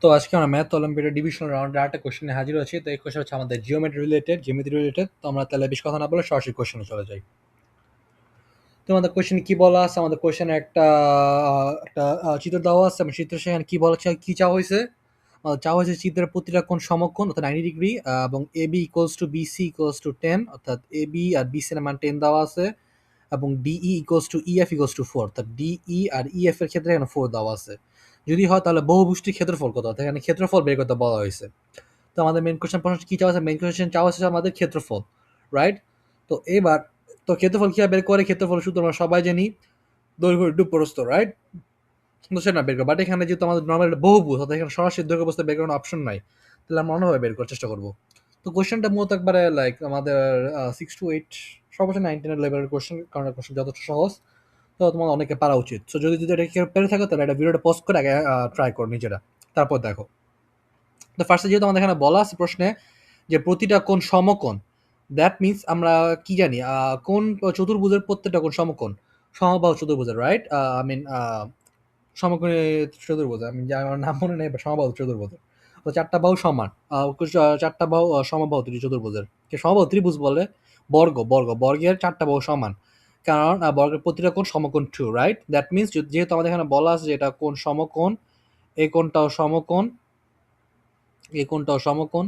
তো আজকে আমরা ম্যাথ অলিম্পিয়াডের ডিভিশনাল রাউন্ডে আরেকটা কোশ্চেন নিয়ে হাজির হয়েছি। তো এই কোশ্চেন হচ্ছে আমাদের জিওমেট্রি রিলেটেড। তো আমরা তাহলে বেশি কথা না বলে সরাসরি কোশ্চেনে চলে যাই। তো আমাদের কোশ্চেন কি বলা আছে? আমাদের কোশ্চেনে একটা চিত্র দেওয়া আছে এবং চিত্র সেখানে কি বলা কি চাওয়া হয়েছে? চাওয়া হয়েছে চিত্রের প্রতিটা কোণ সমকোণ অর্থাৎ 90 ডিগ্রি, এবং A B equals to BC equals to 10, অর্থাৎ এ বি আর বিসি এর মান 10 দেওয়া আছে, এবং DE equals to EF equals to 4, অর্থাৎ ডিই আর ইএফ এর ক্ষেত্রে এখানে 4 দেওয়া আছে। যদি হয় তাহলে বহুভুজটির ক্ষেত্রফল কত? অর্থাৎ এখানে ক্ষেত্রফল বের করতে বলা হয়েছে। তো আমাদের মেন কোশ্চেন প্রশ্ন কি চাওয়া আছে? মেন কোশ্চেন চাওয়া আছে আমাদের ক্ষেত্রফল, রাইট? তো এবার তো ক্ষেত্রফল কিভাবে বের করে? ক্ষেত্রফল সূত্র আমরা সবাই জানি, দৈর্ঘ্য ইন্টু প্রস্থ, রাইট? তো সেটা বের করো, বাট এখানে যেহেতু আমাদের নর্মাল বহুভুজ, অর্থাৎ এখানে সরাসরি দৈর্ঘ্য প্রস্থ বের করার অপশন নাই, তাহলে আমরা অন্যভাবে বের করার চেষ্টা করবো। তো কোশ্চেনটা মূলত একবারে লাইক আমাদের 6 to 8, সর্বোচ্চ 9-10 লেভেলের কোশ্চেন, কারণ কোশ্চেন যথেষ্ট সহজ। তো তোমার অনেকে পারা উচিত। সো যদি যদি এটা কেউ পেরে থাকো তাহলে এটা ভিডিওটা পজ করে আগে ট্রাই করো নিজেরা, তারপর দেখো। তো ফার্স্টে যেহেতু আমাদের এখানে বলা আছে প্রশ্নে যে প্রতিটা কোণ সমকোণ, দ্যাট মিনস আমরা কি জানি, কোন চতুর্ভুজের প্রত্যেকটা কোণ সমকোণ, সমবাহু চতুর্ভুজের, রাইট? আই মিন সমকোণী চতুর্ভুজ, আমি আমার নাম মনে নেই, সমবাহু চতুর্ভুজের। তো চারটা বাহু সমান, চারটা বাহু সমবাহু চতুর্ভুজের সমবাহু ত্রিভুজ বলে। বর্গের চারটা বাহু সমান, কারণ বর্গের প্রতিটা কোণ সমকোণ টু, রাইট? দ্যাট মিনস যেহেতু আমাদের এখানে বলা আছে যে এটা কোণ সমকোণ, এই কোণটাও সমকোণ, এই কোণটাও সমকোণ,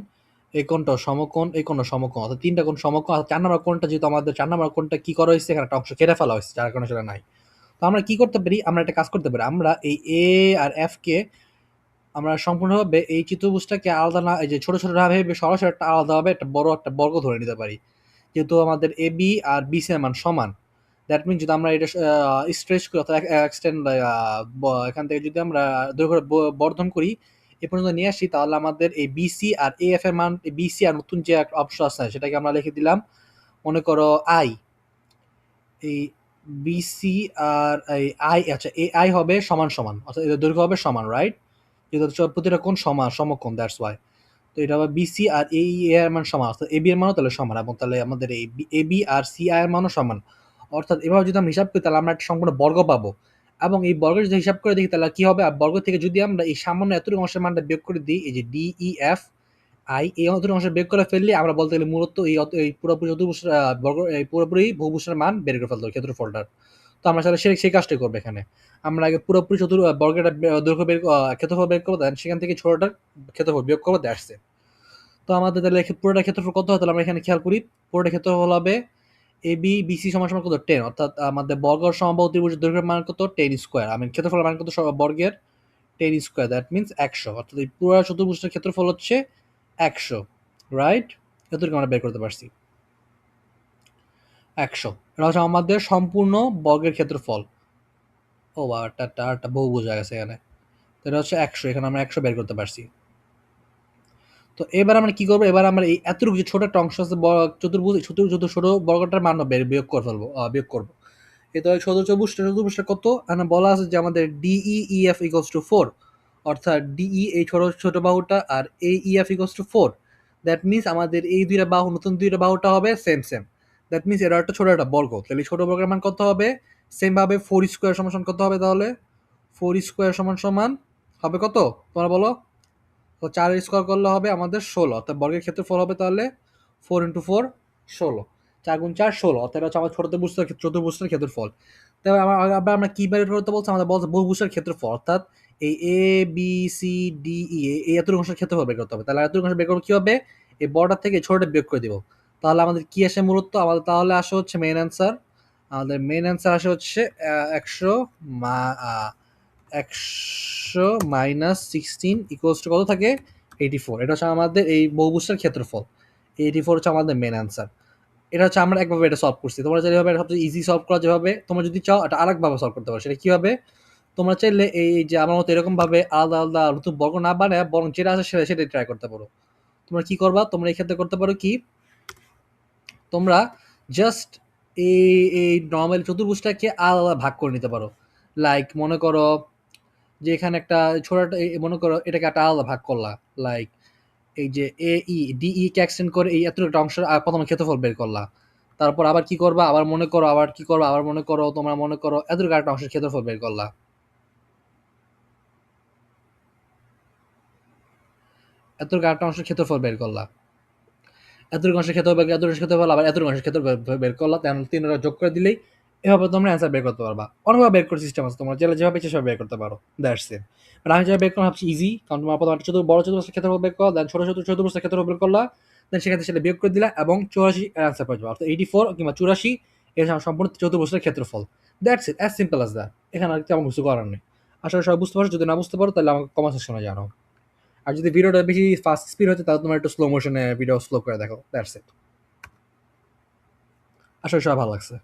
এই কোণটাও সমকোণ, এই কোণও সমকোণ, অর্থাৎ তিনটা কোণ সমকোণ। আর 4 নম্বর কোণটা যেহেতু আমাদের 4 নম্বর কোণটা কি করা হয়েছে, এখানে একটা অংশ কেটে ফেলা হয়েছে, যার কারণে সেটা নাই। তো আমরা কি করতে পারি? আমরা একটা কাজ করতে পারি, আমরা এই এ আর এফ কে আমরা সম্পূর্ণভাবে এই চিত্রভুজটাকে আলাদা না, এই যে ছোট ছোট না ভেবে সরাসরি একটা আলাদাভাবে একটা বড় একটা বর্গ ধরে নিতে পারি। যেহেতু আমাদের A B R B C এর মান সমান, দ্যাট মিনস যদি আমরা এটা স্ট্রেচ করি অর্থাৎ এক্সটেন্ড, এখান থেকে যদি আমরা দৈর্ঘ্য বর্ধন করি এ পর্যন্ত নিয়ে আসি, তাহলে আমাদের এই বিসি আর এ এফ এর মান, বিসি আর নতুন যে একটা অপশন আছে সেটাকে আমরা লিখে দিলাম, মনে করো আই। এই বিসি আর এই আই, আচ্ছা এ আই হবে সমান সমান, অর্থাৎ এদের দৈর্ঘ্য হবে সমান, রাইট? যেহেতু প্রতিটা কোণ সমান সমকোণ, দ্যাটস ওয়াই। তো এটা হবে বিসি আর এই এর মান সমান, অর্থাৎ এবি এর মানও তাহলে সমান, এবং তাহলে আমাদের এই এবি আর সি আই এর মানও সমান। অর্থাৎ এভাবে যদি আমরা হিসাব করি তাহলে আমরা একটা সম্পূর্ণ বর্গ পাবো, এবং এই বর্গের যদি হিসাব করে দেখি তাহলে কি হবে? আর বর্গ থেকে যদি আমরা এই সামান্য এতটুকু অংশের মানটা বিয়োগ করে দিই, এই যে ডি ই এফ আই, এই অতটুকু অংশ বিয়োগ করে ফেললে আমরা বলতে গেলে মূলত এই পুরোপুরি চতুর্ভুজ, বর্গ, এই পুরোপুরি বহুভুজের মান বের করে ফেলতে হবে ক্ষেত্রফলটার। তো আমরা তাহলে সেই কাজটাই করবো এখানে। আমরা আগে পুরোপুরি বর্গের দৈর্ঘ্য ক্ষেত্রফল বের করবো, দেন সেখান থেকে ছোটটার ক্ষেত্রফল বিয়োগ করবো, দ্যাটস ইট। তো আমাদের তাহলে পুরোটা ক্ষেত্রফল কত হয়? তাহলে আমরা এখানে খেয়াল করি, পুরোটা ক্ষেত্রফল হবে এ বি বিসি সমান সমান কত? 10, অর্থাৎ আমাদের বর্গ সমবাহু ত্রিভুজের দৈর্ঘ্যের মান কত? 10 স্কোয়ার। আমি ক্ষেত্রফলের মান কত বর্গের? 10 স্কোয়ার, দ্যাট মিনস 100, অর্থাৎ এই পুরো চতুর্ভুজের ক্ষেত্রফল হচ্ছে 100, রাইট? এতটুকু আমরা বের করতে পারছি 100। এটা হচ্ছে আমাদের সম্পূর্ণ বর্গের ক্ষেত্রফল। ও বা একটা বহু বোঝা গেছে এখানে। তো এটা হচ্ছে 100, এখানে আমরা 100 বের করতে পারছি। তো এবার আমরা কি করবো? এবার আমরা এই এতটুকু যে ছোট একটা অংশ আছে চতুর্ভুজ, ছোট বর্গটার মান বিয়োগ করে ফেলবো, বিয়োগ করবো। এটা ছোট চতুর্ভুজটা কত? এখানে বলা আছে যে আমাদের ডিই ইএফ ইকুয়ালস টু 4, অর্থাৎ ডিই এই ছোট ছোট বাহুটা আর এই EF equals to 4। That means আমাদের এই দুইটা বাহু, নতুন দুইটা বাহুটা হবে সেম সেম। দ্যাট মিনস এটা একটা ছোট একটা বর্গ, তাহলে ছোট বর্গের মান কত হবে? সেম ভাবে 4 স্কোয়ার সমান সমান কত হবে তাহলে? 4 স্কোয়ার সমান সমান হবে কত তোমরা বলো? তো 4 স্কোয়ার করলে হবে আমাদের 16, অর্থাৎ বর্গের ক্ষেত্রফল হবে তাহলে 4 ইন্টু 4, 16। 4 গুণ 4 16, অর্থাৎ এটা হচ্ছে আমার চতুর্ভুজের ক্ষেত্রফল। তবে আবার আমরা কি বের করতে বলছি? আমাদের বলছে বহুভুজের ক্ষেত্রফল, অর্থাৎ এই A B C D E এই এতটুকু অংশের ক্ষেত্রফল বের করতে হবে। তাহলে এতটুকু অংশ বের করবো কি হবে? এই বড়টা থেকে ছোটটা বিয়োগ করে দিব। তাহলে আমাদের কি আসে মূলত? আমাদের তাহলে আসে হচ্ছে মেইন অ্যান্সার, আমাদের মেইন অ্যান্সার আসে হচ্ছে 100 একশো মাইনাস 16 ইকুয়ালস টু কত থাকে? 84। এটা হচ্ছে আমাদের এই বহুভুজটার ক্ষেত্রফল। 84 হচ্ছে আমাদের মেন অ্যান্সার। এটা হচ্ছে আমরা একভাবে এটা সলভ করছি। তোমরা যেভাবে সবচেয়ে ইজি সলভ করা যেভাবে, তোমরা যদি চাও এটা আরেকভাবে সলভ করতে পারো। সেটা কি হবে? তোমরা চাইলে এই যে আমার মতো এরকম ভাবে আলাদা আলাদা নতুন বর্গ না বানায় বরং যেটা আছে সেটাই ট্রাই করতে পারো। তোমরা কি করবা? তোমরা এই ক্ষেত্রে করতে পারো কি? তোমরা জাস্ট এই নর্মাল চতুর্ভুজটাকে আলাদা আলাদা ভাগ করে নিতে পারো। লাইক মনে করো যে এখানে একটা ছোট একটা মনে করো এটাকে একটা আলাদা ভাগ করলা, লাইক এই যে এ ই ডি ই কে এক্সটেন্ড করে এই এত একটা অংশ প্রথমে ক্ষেত্রফল বের করলা। তারপর আবার কি করবা? আবার মনে করো, আবার কি করবা? আবার মনে করো তোমরা মনে করো এত একটা অংশের ক্ষেত্রফল বের করলা। এতটুকু আটটা অংশের ক্ষেত্রফল বের করলা, এতটুকু অংশের ক্ষেত্রফল বের, এতটুকু অংশের ক্ষেত্রফল আবার এতটুকু অংশের ক্ষেত্রফল বের করলা, তাহলে তিনটা যোগ করে দিলেই এভাবে তোমরা অ্যান্সার বের করতে পারবা। অনেকভাবে বের করার সিস্টেম আছে, তোমরা যেভাবে ইচ্ছে সেভাবে বের করতে পারো। That's it. বাট আমি যেভাবে বের করলাম ভাবছি ইজি, কারণ তোমার প্রথমে একটা বড় চতুর্ভুজের ক্ষেত্রফল বের করলা, দেন ছোট চতুর্ভুজের ক্ষেত্রফল বের করলা, দেন সেখানে সেটা বিয়োগ করে দিলা এবং 84 এর অ্যান্সার পেয়ে যাবে, অর্থাৎ 84 কিংবা 84 এর সম্পূর্ণ চতুর্ভুজের ক্ষেত্রফল। That's it, as simple as that. এখানে আর তেমন কিছু করার নেই। আসলে সবাই বুঝতে পারছো? যদি না বুঝতে পারো তাহলে আমাকে কমেন্ট সেকশনে জানাও। আর যদি ভিডিওটা বেশি ফাস্ট স্পিড হচ্ছে তাহলে তোমার একটু স্লো মোশনে ভিডিও স্লো করে দেখো। That's it. আসলে সবাই ভালো লাগছে।